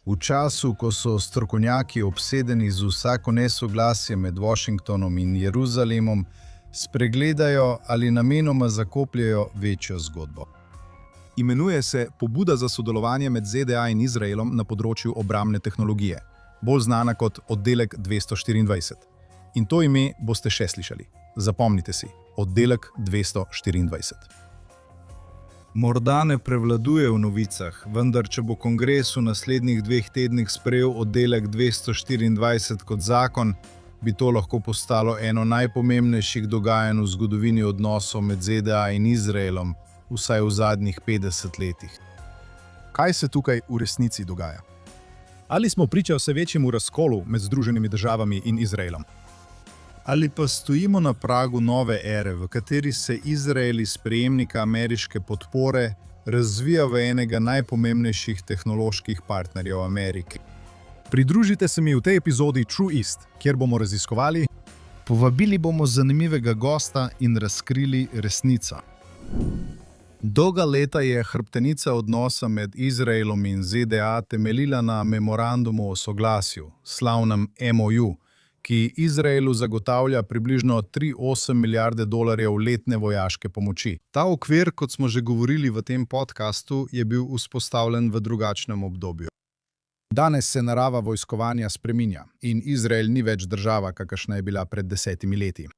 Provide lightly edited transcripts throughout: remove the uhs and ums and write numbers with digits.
V času, ko so strokovnjaki obsedeni z vsako nesoglasje med Washingtonom in Jeruzalemom, spregledajo ali namenoma zakopljejo večjo zgodbo. Imenuje se Pobuda za sodelovanje med ZDA in Izraelom na področju obrambne tehnologije, bolj znana kot Oddelek 224. In to ime boste še slišali. Zapomnite si, Oddelek 224. Morda ne prevladuje v novicah, vendar če bo kongres v naslednjih 2 tednih sprejel Oddelek 224 kot zakon, bi to lahko postalo eno najpomembnejših dogajanj v zgodovini odnosov med ZDA in Izraelom, vsaj v zadnjih 50 letih. Kaj se tukaj v resnici dogaja? Ali smo priča vse večjemu razkolu med Združenimi državami in Izraelom? Ali pa stojimo na pragu nove ere, v kateri se Izrael iz prejemnika ameriške podpore razvija v enega najpomembnejših tehnoloških partnerjev Amerike? Pridružite se mi v tej epizodi True East, kjer bomo raziskovali, povabili bomo zanimivega gosta in razkrili resnico. Dolga leta je hrbtenica odnosa med Izraelom in ZDA temeljila na memorandumu o soglasju, slavnem MOU, ki Izraelu zagotavlja približno 3,8 milijarde dolarjev letne vojaške pomoči. Ta okvir, kot smo že govorili v tem podcastu, je bil vzpostavljen v drugačnem obdobju. Danes se narava vojskovanja spreminja in Izrael ni več država, kakršna je bila pred 10 leti.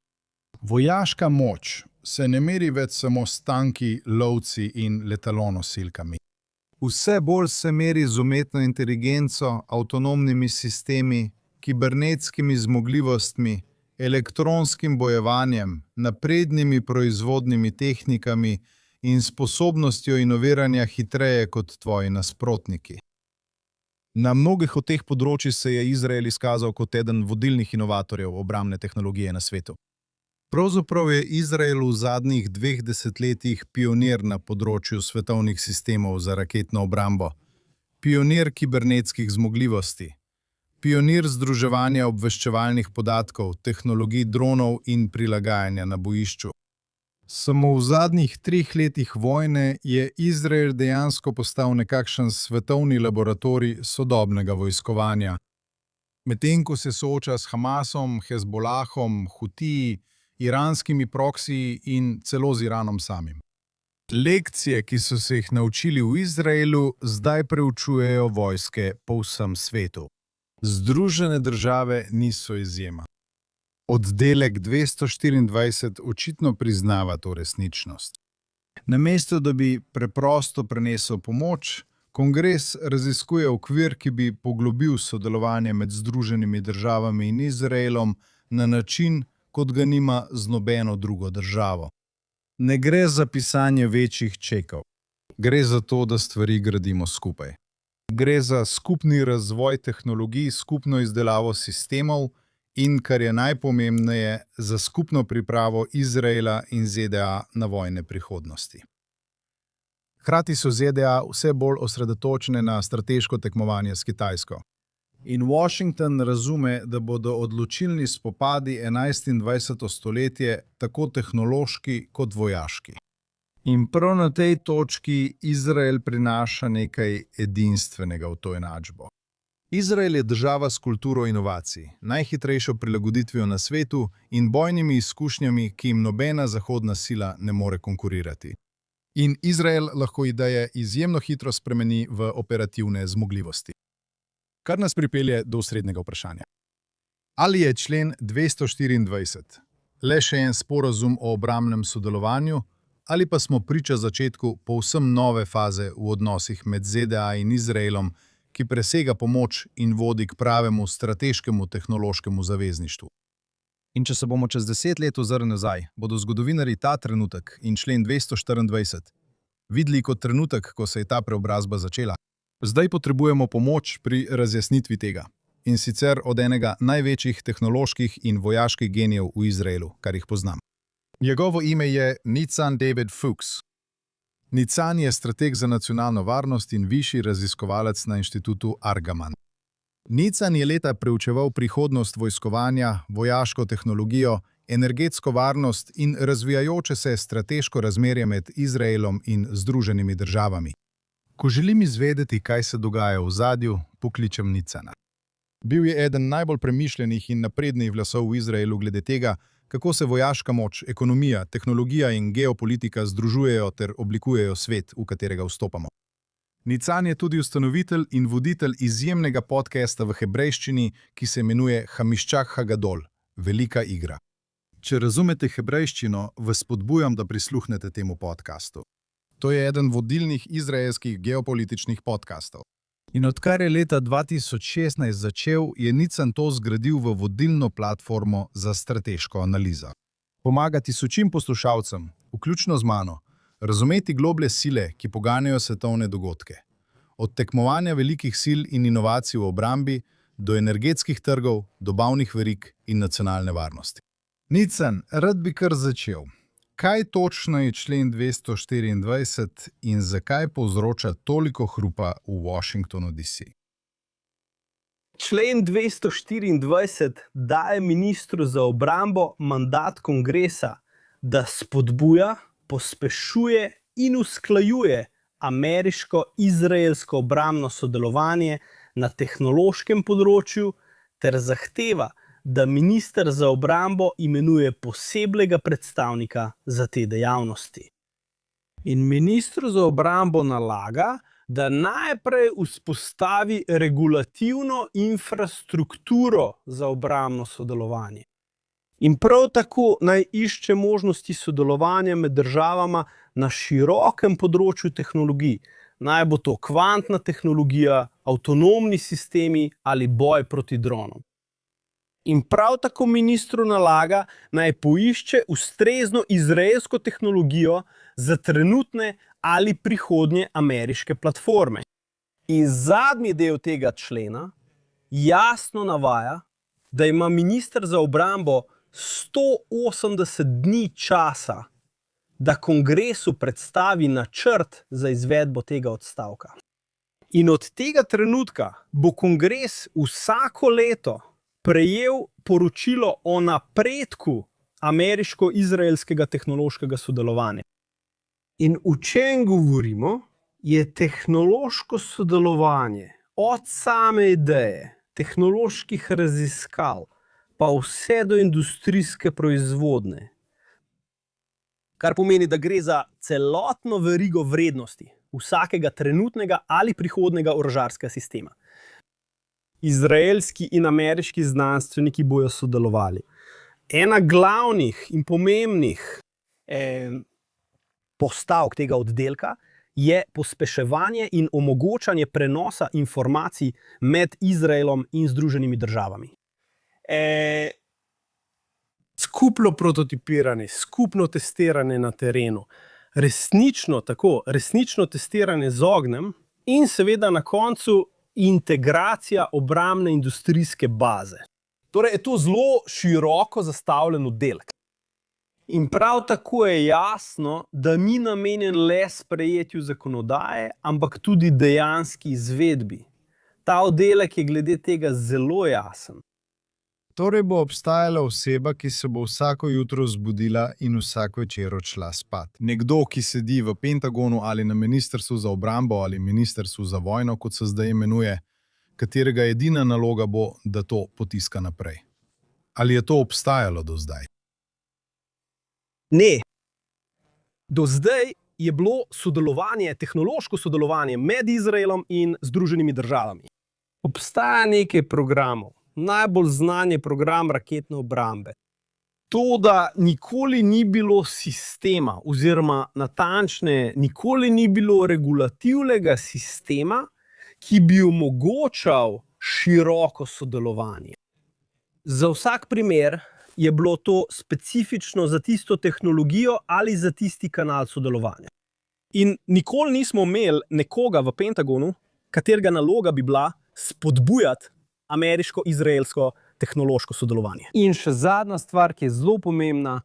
Vojaška moč se ne meri več samo s tanki, lovci in letalonosilkami. Vse bolj se meri z umetno inteligenco, avtonomnimi sistemi, kibernetskimi zmogljivostmi, elektronskim bojevanjem, naprednimi proizvodnimi tehnikami in sposobnostjo inoviranja hitreje kot tvoji nasprotniki. Na mnogih od teh področjih se je Izrael izkazal kot eden vodilnih inovatorjev obrambne tehnologije na svetu. Pravzaprav je Izrael v zadnjih 2 desetletjih pionir na področju svetovnih sistemov za raketno obrambo, pionir kibernetskih zmogljivosti, pionir združevanja obveščevalnih podatkov, tehnologij dronov in prilagajanja na bojišču. Samo v zadnjih 3 letih vojne je Izrael dejansko postal nekakšen svetovni laboratorij sodobnega vojskovanja. Medtem ko se sooča s Hamasom, Hezbolahom, Hutiji, iranskimi proksiji in celo z Iranom samim. Lekcije, ki so se jih naučili v Izraelu, zdaj preučujejo vojske po vsem svetu. Združene države niso izjema. Oddelek 224 očitno priznava to resničnost. Namesto da bi preprosto prenesel pomoč, kongres raziskuje okvir, ki bi poglobil sodelovanje med Združenimi državami in Izraelom na način, kot ga nima z nobeno drugo državo. Ne gre za pisanje večjih čekov. Gre za to, da stvari gradimo skupaj. Gre za skupni razvoj tehnologij, skupno izdelavo sistemov in, kar je najpomembneje, za skupno pripravo Izraela in ZDA na vojne prihodnosti. Hkrati so ZDA vse bolj osredotočene na strateško tekmovanje s Kitajsko. In Washington razume, da bodo odločilni spopadi 11. in 20. stoletje tako tehnološki kot vojaški. In prav na tej točki Izrael prinaša nekaj edinstvenega v to enačbo. Izrael je država s kulturo inovacij, najhitrejšo prilagoditvijo na svetu in bojnimi izkušnjami, ki jim nobena zahodna sila ne more konkurirati. In Izrael lahko ideje izjemno hitro spremeni v operativne zmogljivosti. Kar nas pripelje do osrednjega vprašanja. Ali je člen 224 le še en sporazum o obrambnem sodelovanju, ali pa smo priča začetku povsem nove faze v odnosih med ZDA in Izraelom, ki presega pomoč in vodi k pravemu strateškemu tehnološkemu zavezništvu? In če se bomo čez 10 let ozrli nazaj, bodo zgodovinarji ta trenutek in člen 224 videli kot trenutek, ko se je ta preobrazba začela. Zdaj potrebujemo pomoč pri razjasnitvi tega. In sicer od enega največjih tehnoloških in vojaških genijev v Izraelu, kar jih poznam. Njegovo ime je Nitzan David Fuchs. Nitzan je strateg za nacionalno varnost in višji raziskovalec na inštitutu Argaman. Nitzan je leta preučeval prihodnost vojskovanja, vojaško tehnologijo, energetsko varnost in razvijajoče se strateško razmerje med Izraelom in Združenimi državami. Ko želim izvedeti, kaj se dogaja v ozadju, pokličem Nicana. Bil je eden najbolj premišljenih in naprednih glasov v Izraelu glede tega, kako se vojaška moč, ekonomija, tehnologija in geopolitika združujejo ter oblikujejo svet, v katerega vstopamo. Nican je tudi ustanovitelj in voditelj izjemnega podcasta v hebrejščini, ki se imenuje Hamiščak Hagadol, Velika igra. Če razumete hebrejščino, vas spodbujam, da prisluhnete temu podcastu. To je eden vodilnih izraelskih geopolitičnih podcastov. In odkar je leta 2016 začel, je Nican to zgradil v vodilno platformo za strateško analizo. Pomaga tisočim poslušalcem, vključno z mano, razumeti globlje sile, ki poganjajo svetovne dogodke. Od tekmovanja velikih sil in inovacij v obrambi do energetskih trgov, dobavnih verig in nacionalne varnosti. Nican, rad bi kar začel. Kaj točno je člen 224 in zakaj povzroča toliko hrupa v Washingtonu DC? Člen 224 daje ministru za obrambo mandat kongresa, da spodbuja, pospešuje in usklajuje ameriško-izraelsko obrambno sodelovanje na tehnološkem področju ter zahteva, da minister za obrambo imenuje posebnega predstavnika za te dejavnosti. In ministru za obrambo nalaga, da najprej vzpostavi regulativno infrastrukturo za obrambno sodelovanje. In prav tako naj išče možnosti sodelovanja med državama na širokem področju tehnologij, naj bo to kvantna tehnologija, avtonomni sistemi ali boj proti dronom. In prav tako ministru nalaga, naj poišče ustrezno izraelsko tehnologijo za trenutne ali prihodnje ameriške platforme. In zadnji del tega člena jasno navaja, da ima minister za obrambo 180 dni časa, da kongresu predstavi načrt za izvedbo tega odstavka. In od tega trenutka bo kongres vsako leto prejel poročilo o napredku ameriško-izraelskega tehnološkega sodelovanja. In o čem govorimo, je tehnološko sodelovanje od same ideje, tehnoloških raziskav, pa vse do industrijske proizvodnje. Kar pomeni, da gre za celotno verigo vrednosti vsakega trenutnega ali prihodnega orožarskega sistema. Izraelski in ameriški znanstveniki bojo sodelovali. Ena glavnih in pomembnih postavk tega oddelka je pospeševanje in omogočanje prenosa informacij med Izraelom in Združenimi državami. Skupno prototipiranje, skupno testiranje na terenu, resnično testiranje z ognjem in seveda na koncu integracija obrambne industrijske baze. Torej je to zelo široko zastavljen oddelek. In prav tako je jasno, da ni namenjen le sprejetju zakonodaje, ampak tudi dejanski izvedbi. Ta oddelek je glede tega zelo jasen. Torej bo obstajala oseba, ki se bo vsako jutro zbudila in vsak večer odšla spat. Nekdo, ki sedi v Pentagonu ali na Ministrstvu za obrambo ali Ministrstvu za vojno, kot se zdaj imenuje, katerega edina naloga bo, da to potiska naprej. Ali je to obstajalo do zdaj? Ne. Do zdaj je bilo sodelovanje, tehnološko sodelovanje med Izraelom in Združenimi državami. Obstaja nekaj programov. Najbolj znan je program raketne obrambe. To, da nikoli ni bilo sistema, oziroma natančneje, nikoli ni bilo regulativnega sistema, ki bi omogočal široko sodelovanje. Za vsak primer je bilo to specifično za tisto tehnologijo ali za tisti kanal sodelovanja. In nikoli nismo imeli nekoga v Pentagonu, katerega naloga bi bila spodbujati ameriško-izraelsko tehnološko sodelovanje. In še zadnja stvar, ki je zelo pomembna,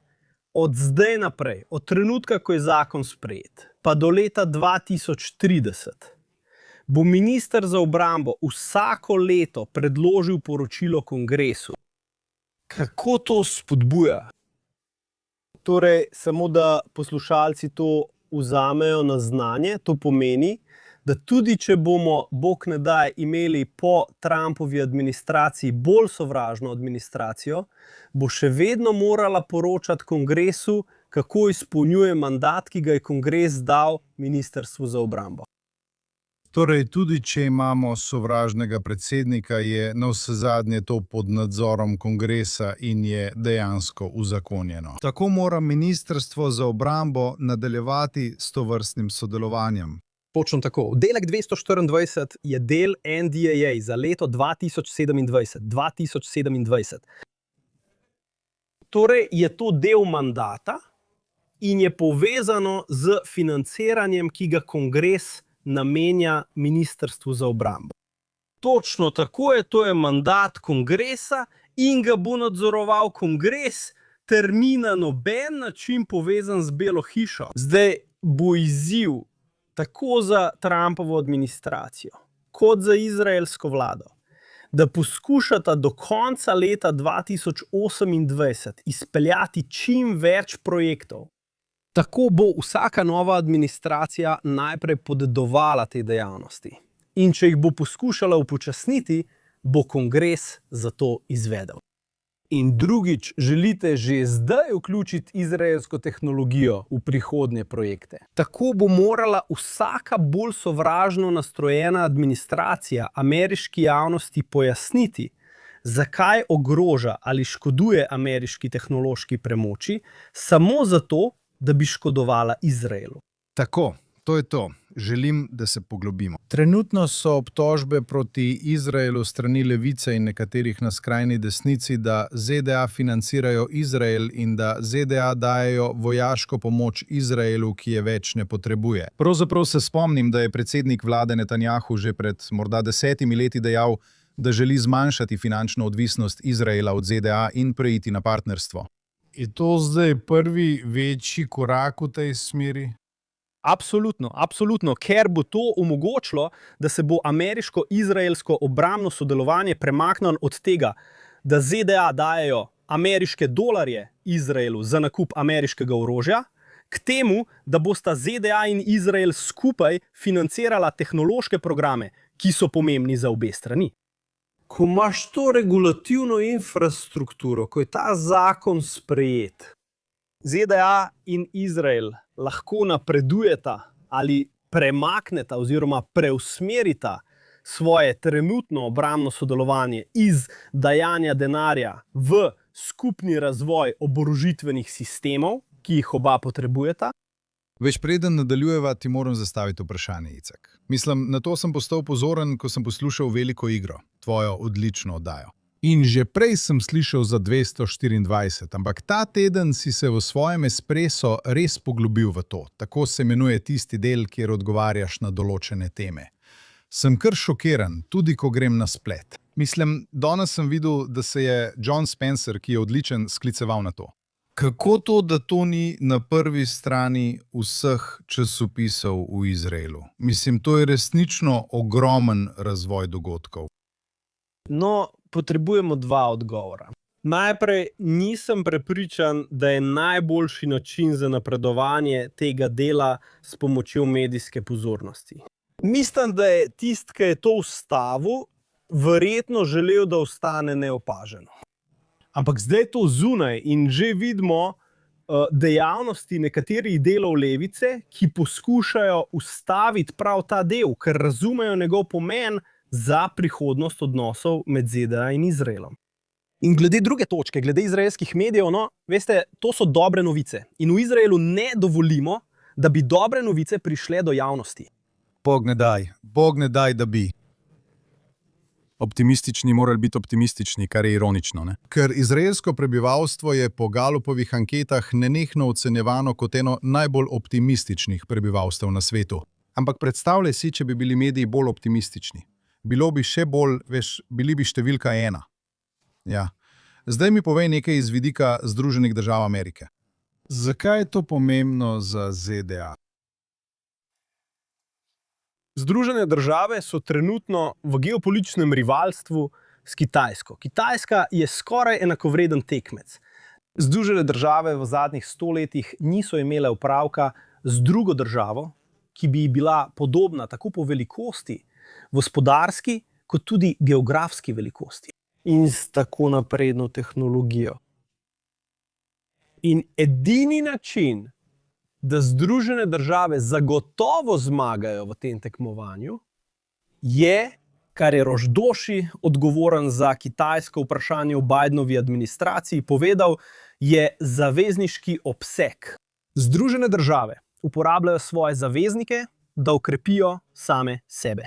od zdaj naprej, od trenutka, ko je zakon sprejet, pa do leta 2030, bo minister za obrambo vsako leto predložil poročilo kongresu. Kako to spodbuja? Torej, samo da poslušalci to vzamejo na znanje, to pomeni, da tudi če bomo, bog ne daj, imeli po Trumpovi administraciji bolj sovražno administracijo, bo še vedno morala poročati kongresu, kako izpolnjuje mandat, ki ga je kongres dal Ministrstvu za obrambo. Torej, tudi če imamo sovražnega predsednika, je navsezadnje to pod nadzorom kongresa in je dejansko uzakonjeno. Tako mora Ministrstvo za obrambo nadaljevati s tovrstnim sodelovanjem. Točno tako. Oddelek 224 je del NDAA za leto 2027. Torej je to del mandata in je povezano z financiranjem, ki ga kongres namenja Ministrstvu za obrambo. Točno tako je, to je mandat kongresa in ga bo nadzoroval kongres, ter ni na noben način povezan z Belo hišo. Zdaj bo izziv tako za Trumpovo administracijo, kot za izraelsko vlado, da poskušata do konca leta 2028 izpeljati čim več projektov. Tako bo vsaka nova administracija najprej podedovala te dejavnosti. In če jih bo poskušala upočasniti, bo kongres za to izvedel. In drugič, želite že zdaj vključiti izraelsko tehnologijo v prihodnje projekte. Tako bo morala vsaka bolj sovražno nastrojena administracija ameriški javnosti pojasniti, zakaj ogroža ali škoduje ameriški tehnološki premoči, samo zato, da bi škodovala Izraelu. Tako, to je to. Želim, da se poglobimo. Trenutno so obtožbe proti Izraelu strani levice in nekaterih na skrajni desnici, da ZDA financirajo Izrael in da ZDA dajejo vojaško pomoč Izraelu, ki je več ne potrebuje. Pravzaprav se spomnim, da je predsednik vlade Netanjahu že pred morda 10 leti dejal, da želi zmanjšati finančno odvisnost Izraela od ZDA in preiti na partnerstvo. Je to zdaj prvi večji korak v tej smeri? Absolutno, ker bo to omogočilo, da se bo ameriško-izraelsko obrambno sodelovanje premaknilo od tega, da ZDA dajejo ameriške dolarje Izraelu za nakup ameriškega orožja, k temu, da bosta ZDA in Izrael skupaj financirala tehnološke programe, ki so pomembni za obe strani. Ko imaš to regulativno infrastrukturo, ko je ta zakon sprejet, ZDA in Izrael lahko napredujeta ali premakneta oziroma preusmerita svoje trenutno obrambno sodelovanje iz dajanja denarja v skupni razvoj oborožitvenih sistemov, ki jih oba potrebujeta. Več preden nadaljujeva, ti moram zastaviti vprašanje, Icek. Mislim, na to sem postal pozoren, ko sem poslušal Veliko igro, tvojo odlično oddajo. In že prej sem slišal za 224, ampak ta teden si se v svojem espresso res poglobil v to. Tako se imenuje tisti del, kjer odgovarjaš na določene teme. Sem kar šokiran, tudi ko grem na splet. Mislim, danes sem videl, da se je John Spencer, ki je odličen, skliceval na to. Kako to, da to ni na prvi strani vseh časopisov v Izraelu? Mislim, to je resnično ogromen razvoj dogodkov. No, potrebujemo dva odgovora. Najprej, nisem prepričan, da je najboljši način za napredovanje tega dela s pomočjo medijske pozornosti. Mislim, da je tisti, ki je to ustavil, verjetno želel, da ostane neopaženo. Ampak zdaj to zunaj in že vidimo dejavnosti nekaterih delov levice, ki poskušajo ustaviti prav ta del, ker razumejo njegov pomen za prihodnost odnosov med ZDA in Izraelom. In glede druge točke, glede izraelskih medijev, no, veste, to so dobre novice. In v Izraelu ne dovolimo, da bi dobre novice prišle do javnosti. Bog ne daj, da bi. Optimistični morali biti optimistični, kar je ironično, ne? Ker izraelsko prebivalstvo je po Galupovih anketah nenehno ocenjevano kot eno najbolj optimističnih prebivalstev na svetu. Ampak predstavljaj si, če bi bili mediji bolj optimistični. Bilo bi še bolj, bili bi številka 1. Ja. Zdaj mi povej nekaj iz vidika Združenih držav Amerike. Zakaj je to pomembno za ZDA? Združene države so trenutno v geopolitičnem rivalstvu s Kitajsko. Kitajska je skoraj enakovreden tekmec. Združene države v zadnjih 100 letih niso imele opravka z drugo državo, ki bi bila podobna tako po velikosti, gospodarski, kot tudi geografski velikosti. In s tako napredno tehnologijo. In edini način, da Združene države zagotovo zmagajo v tem tekmovanju, je, kar je Roždoši, odgovoren za kitajsko vprašanje v Bidenovi administraciji, povedal, je zavezniški obseg. Združene države uporabljajo svoje zaveznike, da okrepijo same sebe.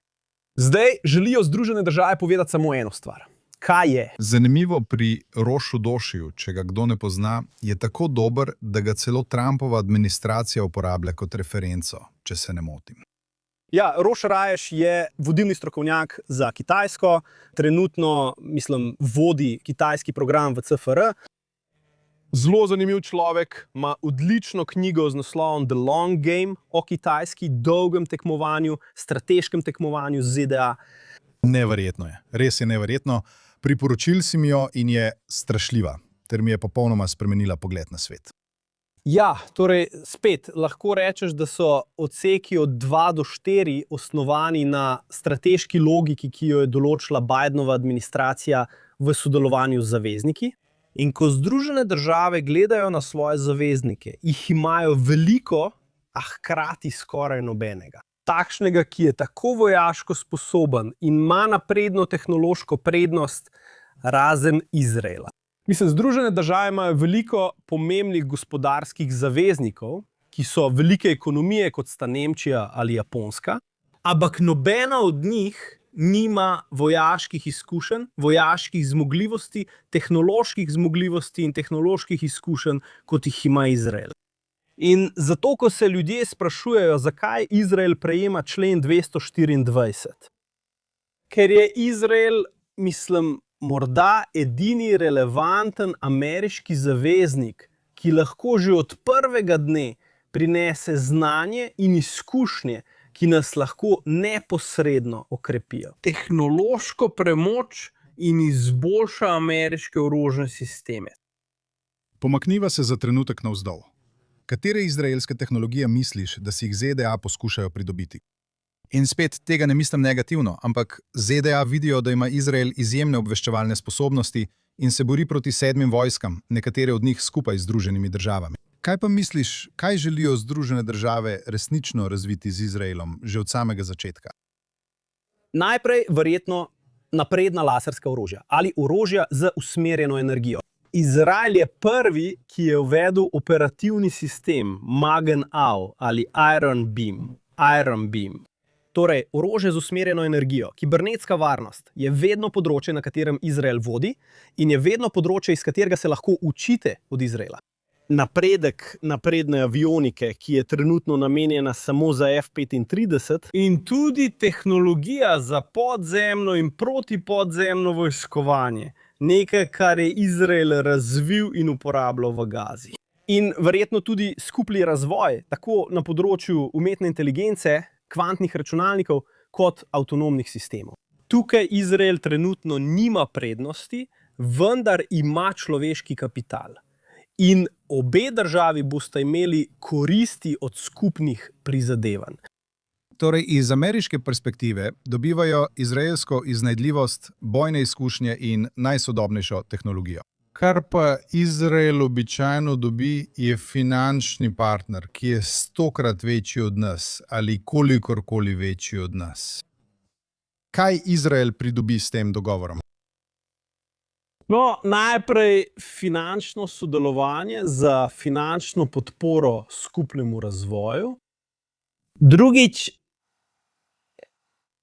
Zdaj želijo Združene države povedati samo eno stvar. Kaj je? Zanimivo pri Rošu Došiju, če ga kdo ne pozna, je tako dober, da ga celo Trumpova administracija uporablja kot referenco, če se ne motim. Ja, Roš Raješ je vodilni strokovnjak za Kitajsko, trenutno, vodi kitajski program v CFR. Zelo zanimiv človek, ima odlično knjigo z naslovom The Long Game o kitajski dolgem tekmovanju, strateškem tekmovanju z ZDA. Neverjetno je, res je neverjetno. Priporočil si mi jo in je strašljiva, ter mi je popolnoma spremenila pogled na svet. Ja, torej spet lahko rečeš, da so odseki od 2 do 4 osnovani na strateški logiki, ki jo je določila Bidenova administracija v sodelovanju z zavezniki. In ko Združene države gledajo na svoje zaveznike, jih imajo veliko, a hkrati skoraj nobenega. Takšnega, ki je tako vojaško sposoben in ima napredno tehnološko prednost, razen Izraela. Združene države imajo veliko pomembnih gospodarskih zaveznikov, ki so velike ekonomije, kot sta Nemčija ali Japonska, ampak nobena od njih nima vojaških izkušenj, vojaških zmogljivosti, tehnoloških zmogljivosti in tehnoloških izkušenj, kot jih ima Izrael. In zato, ko se ljudje sprašujejo, zakaj Izrael prejema člen 224, ker je Izrael, morda edini relevanten ameriški zaveznik, ki lahko že od prvega dne prinese znanje in izkušnje, ki nas lahko neposredno okrepijo. Tehnološko premoč in izboljša ameriške orožne sisteme. Pomakniva se za trenutek navzdol. Katere izraelske tehnologije misliš, da si jih ZDA poskušajo pridobiti? In spet tega ne mislim negativno, ampak ZDA vidijo, da ima Izrael izjemne obveščevalne sposobnosti in se bori proti 7 vojskam, nekatere od njih skupaj z Združenimi državami. Kaj pa misliš, kaj želijo Združene države resnično razviti z Izraelom že od samega začetka? Najprej verjetno napredna laserska orožja ali orožja z usmerjeno energijo. Izrael je prvi, ki je uvedel operativni sistem Magen-Au ali Iron Beam. Torej, orožje z usmerjeno energijo. Kibernetska varnost je vedno področje, na katerem Izrael vodi in je vedno področje, iz katerega se lahko učite od Izraela. Napredek napredne avionike, ki je trenutno namenjena samo za F-35, in tudi tehnologija za podzemno in protipodzemno vojskovanje. Nekaj, kar je Izrael razvil in uporabljal v Gazi. In verjetno tudi skupni razvoj, tako na področju umetne inteligence, kvantnih računalnikov, kot avtonomnih sistemov. Tukaj Izrael trenutno nima prednosti, vendar ima človeški kapital. In obe državi bosta imeli koristi od skupnih prizadevanj. Torej, iz ameriške perspektive dobivajo izraelsko iznajdljivost, bojne izkušnje in najsodobnejšo tehnologijo. Kar pa Izrael običajno dobi, je finančni partner, ki je 100-krat večji od nas ali kolikorkoli večji od nas. Kaj Izrael pridobi s tem dogovorom? No, najprej finančno sodelovanje za finančno podporo skupnemu razvoju. Drugič,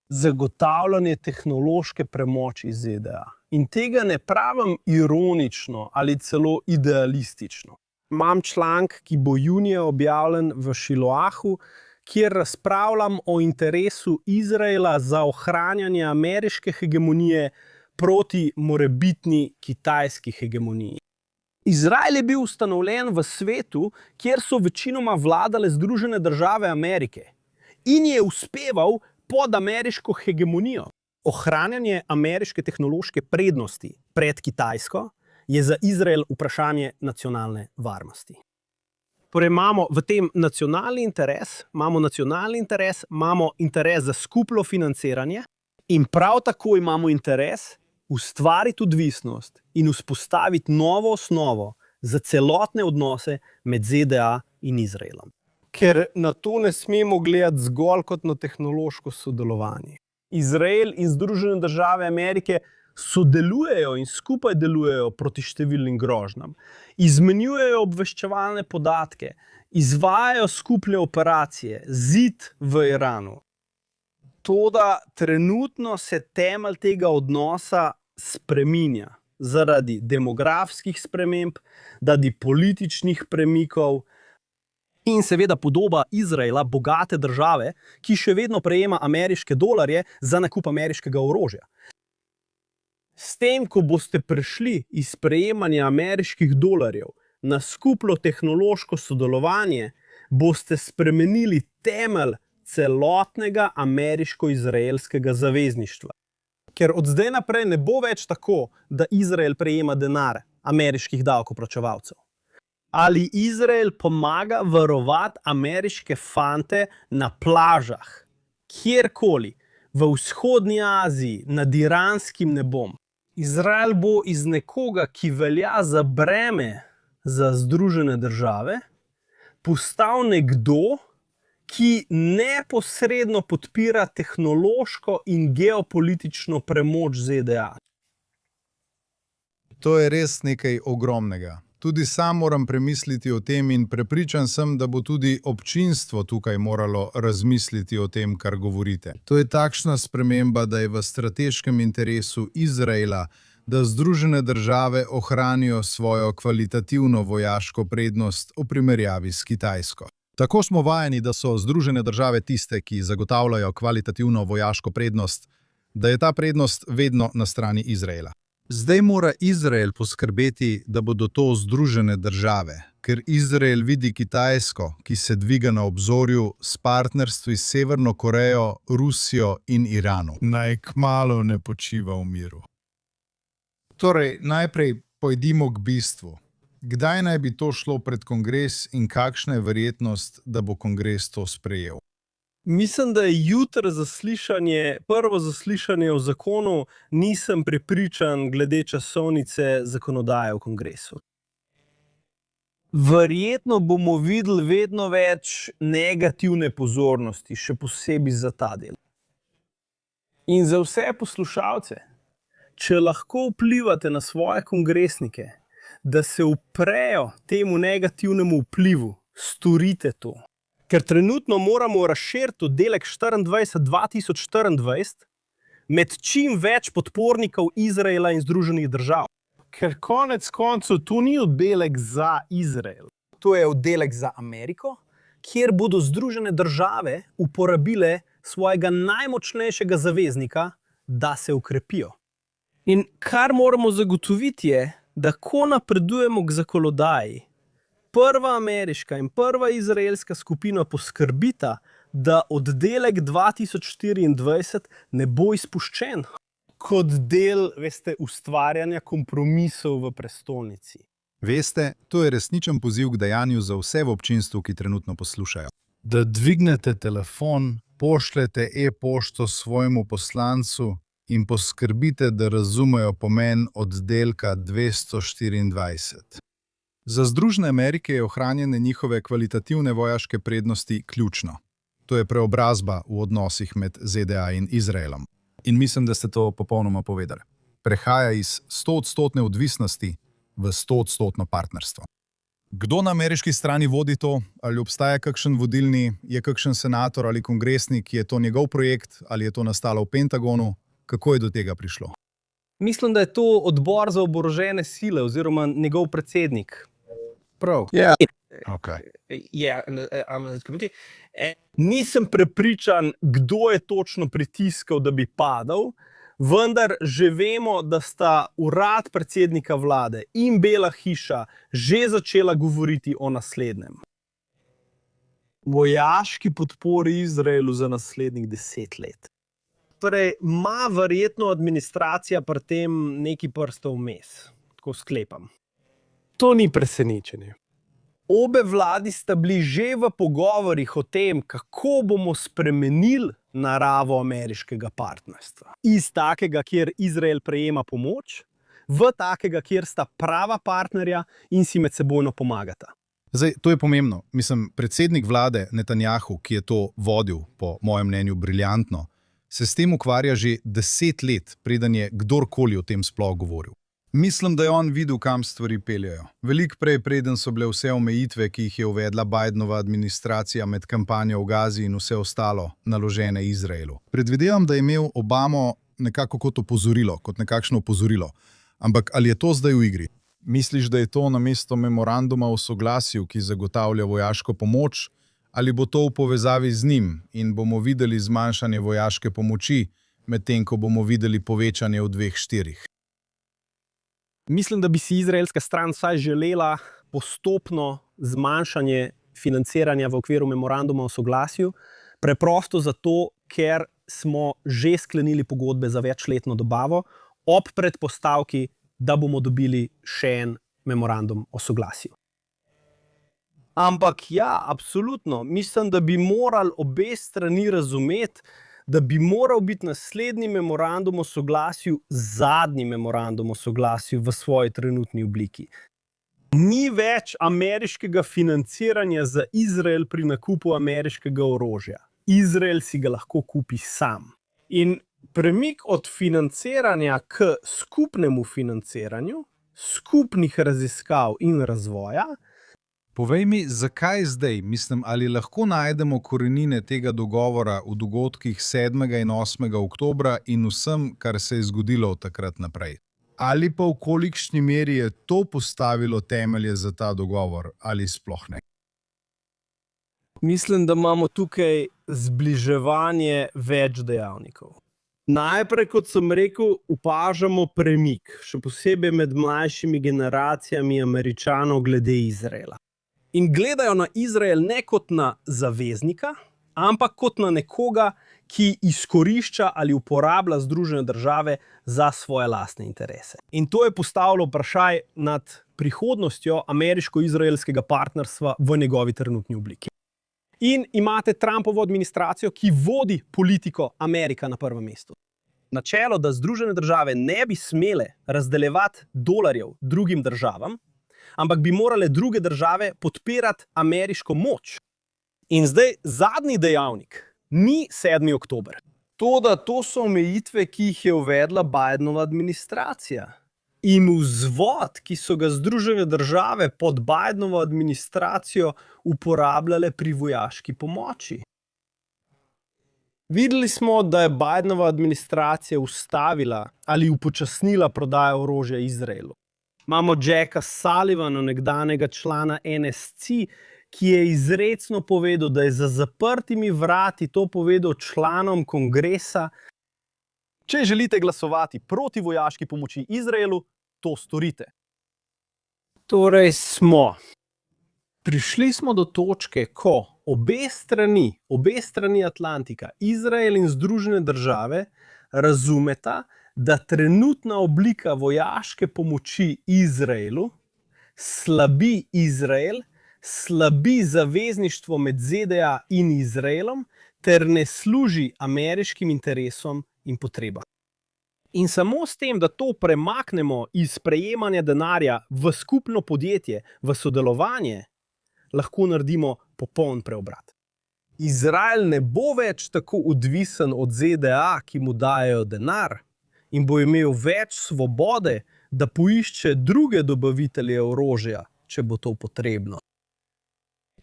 zagotavljanje tehnološke premoči ZDA. In tega ne pravim ironično ali celo idealistično. Imam članek, ki bo junija objavljen v Šiloahu, kjer razpravljam o interesu Izraela za ohranjanje ameriške hegemonije proti morebitni kitajski hegemoniji. Izrael je bil ustanovljen v svetu, kjer so večinoma vladale Združene države Amerike in je uspeval pod ameriško hegemonijo. Ohranjanje ameriške tehnološke prednosti pred Kitajsko je za Izrael vprašanje nacionalne varnosti. Torej imamo v tem nacionalni interes, imamo interes za skupno financiranje in prav tako imamo interes ustvariti odvisnost in vzpostaviti novo osnovo za celotne odnose med ZDA in Izraelom. Ker na to ne smemo gledati zgolj kot na tehnološko sodelovanje. Izrael in Združene države Amerike sodelujejo in skupaj delujejo proti številnim grožnjam. Izmenjujejo obveščevalne podatke, izvajajo skupne operacije, zid v Iranu. Toda trenutno se temelj tega odnosa spreminja zaradi demografskih sprememb, zaradi političnih premikov in seveda podoba Izraela, bogate države, ki še vedno prejema ameriške dolarje za nakup ameriškega orožja. S tem, ko boste prešli iz prejemanja ameriških dolarjev na skupno tehnološko sodelovanje, boste spremenili temelj celotnega ameriško-izraelskega zavezništva. Ker od zdaj naprej ne bo več tako, da Izrael prejema denar ameriških davkoplačevalcev. Ali Izrael pomaga varovati ameriške fante na plažah, kjerkoli, v vzhodni Aziji, nad iranskim nebom. Izrael bo iz nekoga, ki velja za breme za Združene države, postal nekdo, ki neposredno podpira tehnološko in geopolitično premoč ZDA. To je res nekaj ogromnega. Tudi sam moram premisliti o tem in prepričan sem, da bo tudi občinstvo tukaj moralo razmisliti o tem, kar govorite. To je takšna sprememba, da je v strateškem interesu Izraela, da Združene države ohranijo svojo kvalitativno vojaško prednost v primerjavi s Kitajsko. Tako smo vajeni, da so Združene države tiste, ki zagotavljajo kvalitativno vojaško prednost, da je ta prednost vedno na strani Izraela. Zdaj mora Izrael poskrbeti, da bodo to Združene države, ker Izrael vidi Kitajsko, ki se dviga na obzorju s partnerstvi s Severno Korejo, Rusijo in Iranom. Naj kmalu ne počiva v miru. Torej, najprej pojdimo k bistvu. Kdaj naj bi to šlo pred kongres in kakšna je verjetnost, da bo kongres to sprejel? Mislim, da je jutri zaslišanje, prvo zaslišanje o zakonu, nisem prepričan glede časovnice zakonodaje v kongresu. Verjetno bomo videli vedno več negativne pozornosti, še posebej za ta del. In za vse poslušalce, če lahko vplivate na svoje kongresnike, da se uprejo temu negativnemu vplivu, storite to. Ker trenutno moramo razširiti oddelek 24/2024 med čim več podpornikov Izraela in Združenih držav. Ker konec koncev to ni oddelek za Izrael. To je oddelek za Ameriko, kjer bodo Združene države uporabile svojega najmočnejšega zaveznika, da se ukrepijo. In kar moramo zagotoviti je, da ko napredujemo k zakonodaji, prva ameriška in prva izraelska skupina poskrbita, da oddelek 2024 ne bo izpuščen kot del, ustvarjanja kompromisov v prestolnici. Veste, to je resničen poziv k dejanju za vse v občinstvu, ki trenutno poslušajo. Da dvignete telefon, pošljete e-pošto svojemu poslancu in poskrbite, da razumejo pomen oddelka 224. Za Združene Amerike je ohranjanje njihove kvalitativne vojaške prednosti ključno. To je preobrazba v odnosih med ZDA in Izraelom. In mislim, da ste to popolnoma povedali. Prehaja iz 100% odvisnosti v 100% partnerstvo. Kdo na ameriški strani vodi to? Ali obstaja kakšen vodilni, je kakšen senator ali kongresnik, je to njegov projekt ali je to nastalo v Pentagonu? Kako je do tega prišlo? Mislim, da je to odbor za oborožene sile oziroma njegov predsednik. Prav. Yeah. Okay. Nisem prepričan, kdo je točno pritiskal, da bi padel, vendar že vemo, da sta urad predsednika vlade in Bela hiša že začela govoriti o naslednjem. Vojaški podpori Izraelu za naslednjih 10 let. Torej, ima verjetno administracija pri tem neki prstov vmes. Tako sklepam. To ni presenečenje. Obe vladi sta bili že v pogovorih o tem, kako bomo spremenili naravo ameriškega partnerstva. Iz takega, kjer Izrael prejema pomoč, v takega, kjer sta prava partnerja in si medsebojno pomagata. Zdaj, to je pomembno. Mislim, predsednik vlade Netanjahu, ki je to vodil, po mojem mnenju, briljantno, se s tem ukvarja že 10 let, preden je kdorkoli o tem sploh govoril. Mislim, da je on videl, kam stvari peljajo. Veliko prej, preden so bile vse omejitve, ki jih je uvedla Bidenova administracija med kampanjo v Gazi in vse ostalo, naložene Izraelu. Predvidevam, da je imel Obamo nekako kot opozorilo, kot nekakšno opozorilo. Ampak ali je to zdaj v igri? Misliš, da je to namesto memoranduma o soglasju, ki zagotavlja vojaško pomoč, ali bo to v povezavi z njim in bomo videli zmanjšanje vojaške pomoči, medtem ko bomo videli povečanje v 2-4? Mislim, da bi si izraelska stran vsaj želela postopno zmanjšanje financiranja v okviru memoranduma o soglasju, preprosto zato, ker smo že sklenili pogodbe za večletno dobavo, ob predpostavki, da bomo dobili še en memorandum o soglasju. Ampak ja, absolutno, mislim, da bi morali obe strani razumeti, da bi moral biti naslednji memorandum o soglasju zadnji memorandum o soglasju v svoji trenutni obliki. Ni več ameriškega financiranja za Izrael pri nakupu ameriškega orožja. Izrael si ga lahko kupi sam. In premik od financiranja k skupnemu financiranju, skupnih raziskav in razvoja. Povej mi, zakaj zdaj? Mislim, ali lahko najdemo korenine tega dogovora v dogodkih 7. in 8. oktobra in vsem, kar se je zgodilo od takrat naprej? Ali pa v kolikšni meri je to postavilo temelje za ta dogovor, ali sploh ne? Mislim, da imamo tukaj zbliževanje več dejavnikov. Najprej, kot sem rekel, opažamo premik, še posebej med mlajšimi generacijami Američanov glede Izraela. In gledajo na Izrael ne kot na zaveznika, ampak kot na nekoga, ki izkorišča ali uporablja Združene države za svoje lastne interese. In to je postavilo vprašaj nad prihodnostjo ameriško-izraelskega partnerstva v njegovi trenutni obliki. In imate Trumpovo administracijo, ki vodi politiko Amerika na prvem mestu. Načelo, da Združene države ne bi smele razdeljevati dolarjev drugim državam, ampak bi morale druge države podpirati ameriško moč. In zdaj zadnji dejavnik ni 7. oktober. To so omejitve, ki jih je uvedla Bidenova administracija. In vzvod, ki so ga Združene države pod Bidenovo administracijo uporabljale pri vojaški pomoči. Videli smo, da je Bidenova administracija ustavila ali upočasnila prodajo orožja Izraelu. Imamo Jacka Sullivana, nekdanjega člana NSC, ki je izrecno povedal, da je za zaprtimi vrati to povedal članom kongresa. Če želite glasovati proti vojaški pomoči Izraelu, to storite. Torej prišli smo do točke, ko obe strani Atlantika, Izrael in Združene države, razumeta, da trenutna oblika vojaške pomoči Izraelu slabi Izrael, slabi zavezništvo med ZDA in Izraelom ter ne služi ameriškim interesom in potrebam. In samo s tem, da to premaknemo iz prejemanja denarja v skupno podjetje, v sodelovanje, lahko naredimo popoln preobrat. Izrael ne bo več tako odvisen od ZDA, ki mu dajejo denar, in bo imel več svobode, da poišče druge dobavitelje orožja, če bo to potrebno.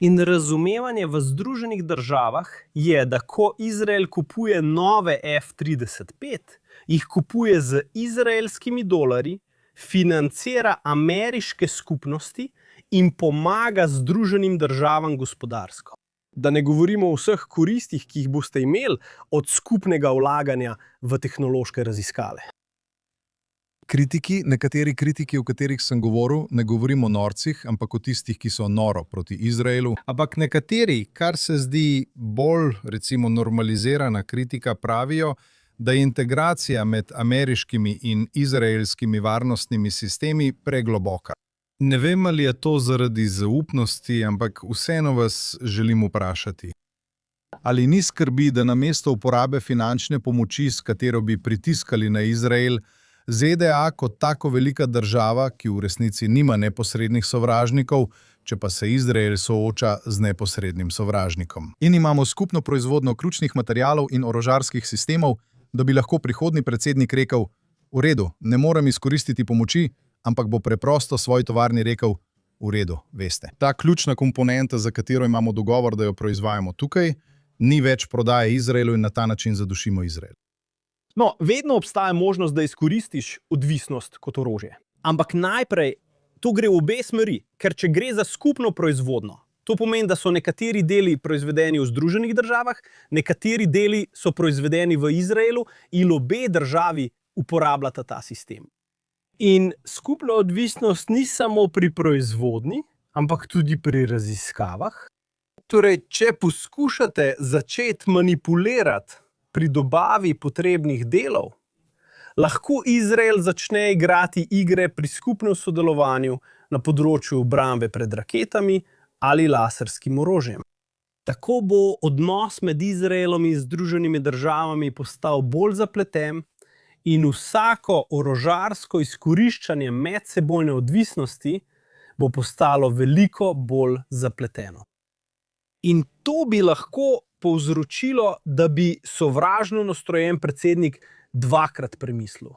In razumevanje v Združenih državah je, da ko Izrael kupuje nove F-35, jih kupuje z izraelskimi dolarji, financira ameriške skupnosti in pomaga Združenim državam gospodarsko. Da ne govorimo o vseh koristih, ki jih boste imeli od skupnega vlaganja v tehnološke raziskave. Nekateri kritiki, o katerih sem govoril, ne govorimo o norcih, ampak o tistih, ki so noro proti Izraelu. Ampak nekateri, kar se zdi bolj, recimo, normalizirana kritika, pravijo, da je integracija med ameriškimi in izraelskimi varnostnimi sistemi pregloboka. Ne vem, ali je to zaradi zaupnosti, ampak vseeno vas želim vprašati. Ali ni skrbi, da namesto uporabe finančne pomoči, s katero bi pritiskali na Izrael, ZDA kot tako velika država, ki v resnici nima neposrednih sovražnikov, če pa se Izrael sooča z neposrednim sovražnikom. In imamo skupno proizvodnjo ključnih materialov in orožarskih sistemov, da bi lahko prihodnji predsednik rekel: v redu, ne morem izkoristiti pomoči, ampak bo preprosto svoji tovarni rekel: v redu, veste. Ta ključna komponenta, za katero imamo dogovor, da jo proizvajamo tukaj, ni več prodaje Izraelu in na ta način zadušimo Izrael. No, vedno obstaja možnost, da izkoristiš odvisnost kot orožje. Ampak najprej to gre v obe smeri, ker če gre za skupno proizvodnjo, to pomeni, da so nekateri deli proizvedeni v Združenih državah, nekateri deli so proizvedeni v Izraelu in obe državi uporabljata ta sistem. In skupna odvisnost ni samo pri proizvodnji, ampak tudi pri raziskavah. Torej, če poskušate začeti manipulirati pri dobavi potrebnih delov, lahko Izrael začne igrati igre pri skupnem sodelovanju na področju obrambe pred raketami ali laserskim orožjem. Tako bo odnos med Izraelom in Združenimi državami postal bolj zapleten in vsako orožarsko izkoriščanje medsebojne odvisnosti bo postalo veliko bolj zapleteno. In to bi lahko povzročilo, da bi sovražno nastrojen predsednik dvakrat premislil.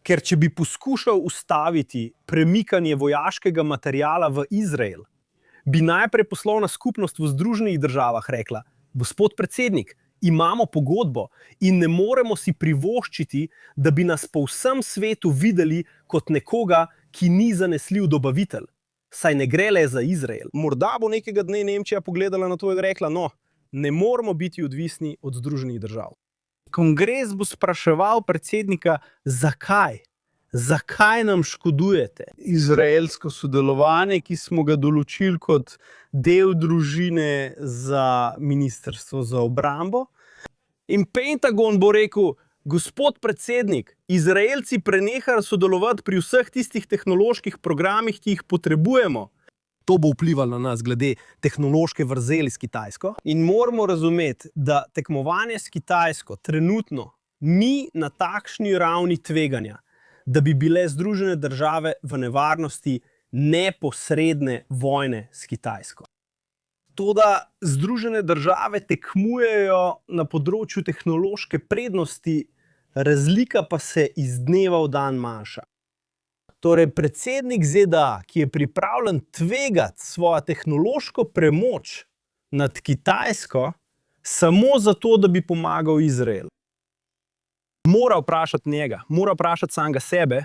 Ker če bi poskušal ustaviti premikanje vojaškega materiala v Izrael, bi najprej poslovna skupnost v Združenih državah rekla: gospod predsednik, imamo pogodbo in ne moremo si privoščiti, da bi nas po vsem svetu videli kot nekoga, ki ni zanesljiv dobavitelj. Saj ne gre le za Izrael. Morda bo nekega dne Nemčija pogledala na to in rekla: no, ne moramo biti odvisni od Združenih držav. Kongres bo spraševal predsednika, zakaj? Zakaj nam škodujete? Izraelsko sodelovanje, ki smo ga določili kot del družine za ministrstvo za obrambo. In Pentagon bo rekel: gospod predsednik, Izraelci prenehajo sodelovati pri vseh tistih tehnoloških programih, ki jih potrebujemo. To bo vplivalo na nas glede tehnološke vrzeli s Kitajsko. In moramo razumeti, da tekmovanje s Kitajsko trenutno ni na takšni ravni tveganja, da bi bile Združene države v nevarnosti neposredne vojne s Kitajsko. Toda Združene države tekmujejo na področju tehnološke prednosti, razlika pa se iz dneva v dan manjša. Torej, predsednik ZDA, ki je pripravljen tvegati svojo tehnološko premoč nad Kitajsko samo zato, da bi pomagal Izraelu, mora vprašati njega, mora vprašati samega sebe,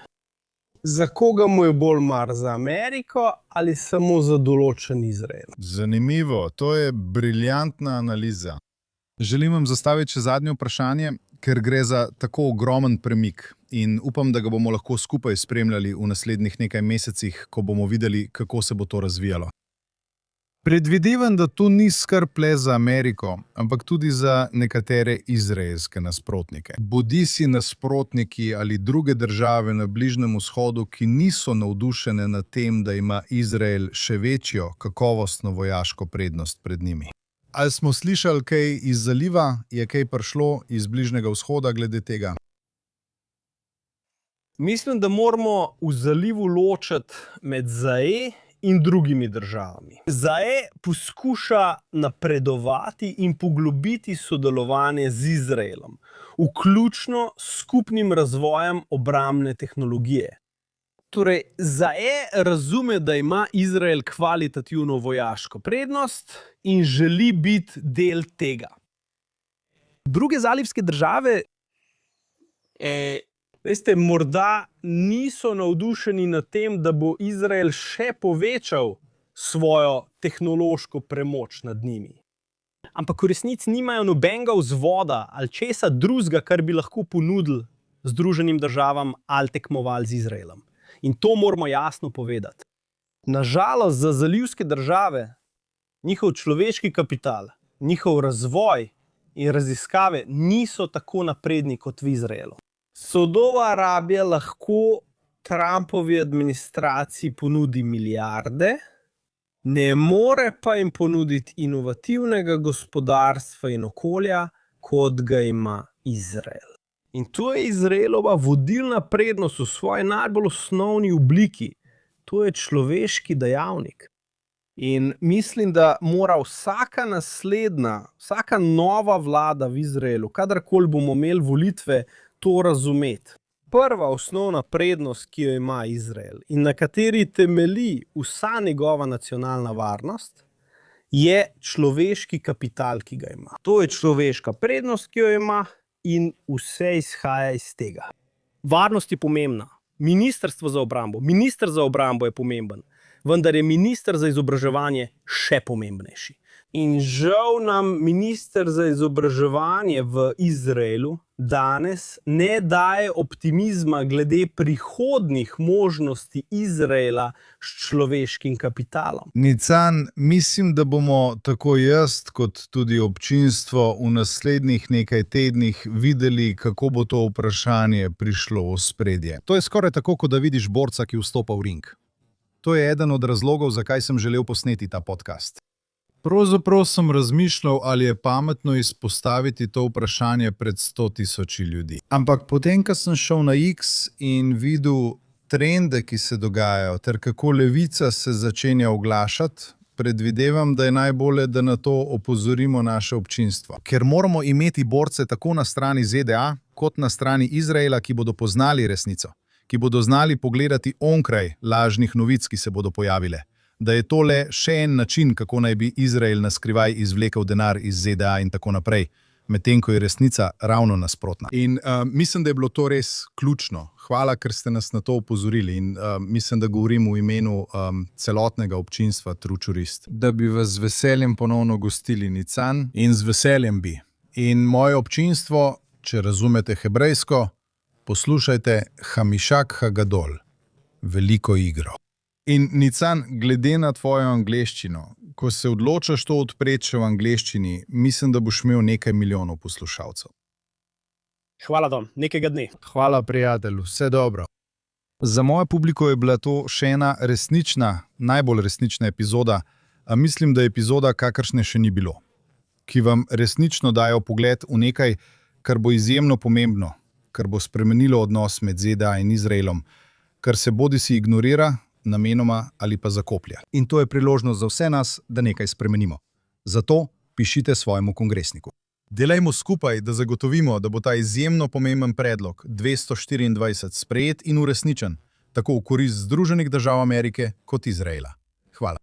za koga mu je bolj mar, za Ameriko ali samo za določen Izrael. Zanimivo, to je briljantna analiza. Želim vam zastaviti še zadnje vprašanje, ker gre za tako ogromen premik in upam, da ga bomo lahko skupaj spremljali v naslednjih nekaj mesecih, ko bomo videli, kako se bo to razvijalo. Predvidevam, da to ni skrb le za Ameriko, ampak tudi za nekatere izraelske nasprotnike. Bodisi nasprotniki ali druge države na Bližnjem vzhodu, ki niso navdušene nad tem, da ima Izrael še večjo kakovostno vojaško prednost pred njimi. Ali smo slišali kaj iz zaliva? Je kaj prišlo iz Bližnjega vzhoda glede tega? Mislim, da moramo v zalivu ločiti med ZAE in drugimi državami. ZAE poskuša napredovati in poglobiti sodelovanje z Izraelom, vključno s skupnim razvojem obrambne tehnologije. Torej, ZAE razume, da ima Izrael kvalitativno vojaško prednost in želi biti del tega. Druge zalivske države veste, morda niso navdušeni nad tem, da bo Izrael še povečal svojo tehnološko premoč nad njimi. Ampak v resnici nimajo nobenega vzvoda ali česa drugega, kar bi lahko ponudili Združenim državam ali tekmovali z Izraelom. In to moramo jasno povedati. Nažalost, za zalivske države njihov človeški kapital, njihov razvoj in raziskave niso tako napredni kot v Izraelu. Saudova Arabija lahko Trumpovi administraciji ponudi milijarde, ne more pa jim ponuditi inovativnega gospodarstva in okolja, kot ga ima Izrael. In to je Izraelova vodilna prednost v svoji najbolj osnovni obliki. To je človeški dejavnik. In mislim, da mora vsaka naslednja, vsaka nova vlada v Izraelu, kadarkoli bomo imeli volitve, to razumeti. Prva osnovna prednost, ki jo ima Izrael in na kateri temelji vsa njegova nacionalna varnost, je človeški kapital, ki ga ima. To je človeška prednost, ki jo ima, in vse izhaja iz tega. Varnost je pomembna. Ministrstvo za obrambo. Minister za obrambo je pomemben, vendar je minister za izobraževanje še pomembnejši. In žal nam minister za izobraževanje v Izraelu danes ne daje optimizma glede prihodnjih možnosti Izraela s človeškim kapitalom. Nican, mislim, da bomo tako jaz kot tudi občinstvo v naslednjih nekaj tednih videli, kako bo to vprašanje prišlo v ospredje. To je skoraj tako, kot da vidiš borca, ki vstopa v ring. To je eden od razlogov, zakaj sem želel posneti ta podcast. Pravzaprav sem razmišljal, ali je pametno izpostaviti to vprašanje pred 100.000 ljudi. Ampak potem, ko sem šel na X in videl trende, ki se dogajajo, ter kako levica se začenja oglašati, predvidevam, da je najbolje, da na to opozorimo naše občinstvo. Ker moramo imeti borce tako na strani ZDA, kot na strani Izraela, ki bodo poznali resnico, ki bodo znali pogledati onkraj lažnih novic, ki se bodo pojavile. Da je to le še en način, kako naj bi Izrael na skrivaj izvlekel denar iz ZDA in tako naprej, medtem ko je resnica ravno nasprotna. In mislim, da je bilo to res ključno. Hvala, ker ste nas na to opozorili in mislim, da govorim v imenu celotnega občinstva Tručurist. Da bi vas z veseljem ponovno gostili Nican in z veseljem bi. In moje občinstvo, če razumete hebrejsko, poslušajte Hamišak Hagadol, veliko igro. In Nican, glede na tvojo angleščino, ko se odločaš to odpreti še v angleščini, mislim, da boš imel nekaj milijonov poslušalcev. Hvala, Dom, nekega dne. Hvala, prijatelj, vse dobro. Za mojo publiko je bila to še ena resnična, najbolj resnična epizoda, a mislim, da je epizoda, kakršne še ni bilo, ki vam resnično dajo pogled v nekaj, kar bo izjemno pomembno, kar bo spremenilo odnos med ZDA in Izraelom, kar se bodisi ignorira, namenoma ali pa zakoplja. In to je priložnost za vse nas, da nekaj spremenimo. Zato pišite svojemu kongresniku. Delajmo skupaj, da zagotovimo, da bo ta izjemno pomemben predlog 224 sprejet in uresničen, tako v korist Združenih držav Amerike kot Izraela. Hvala.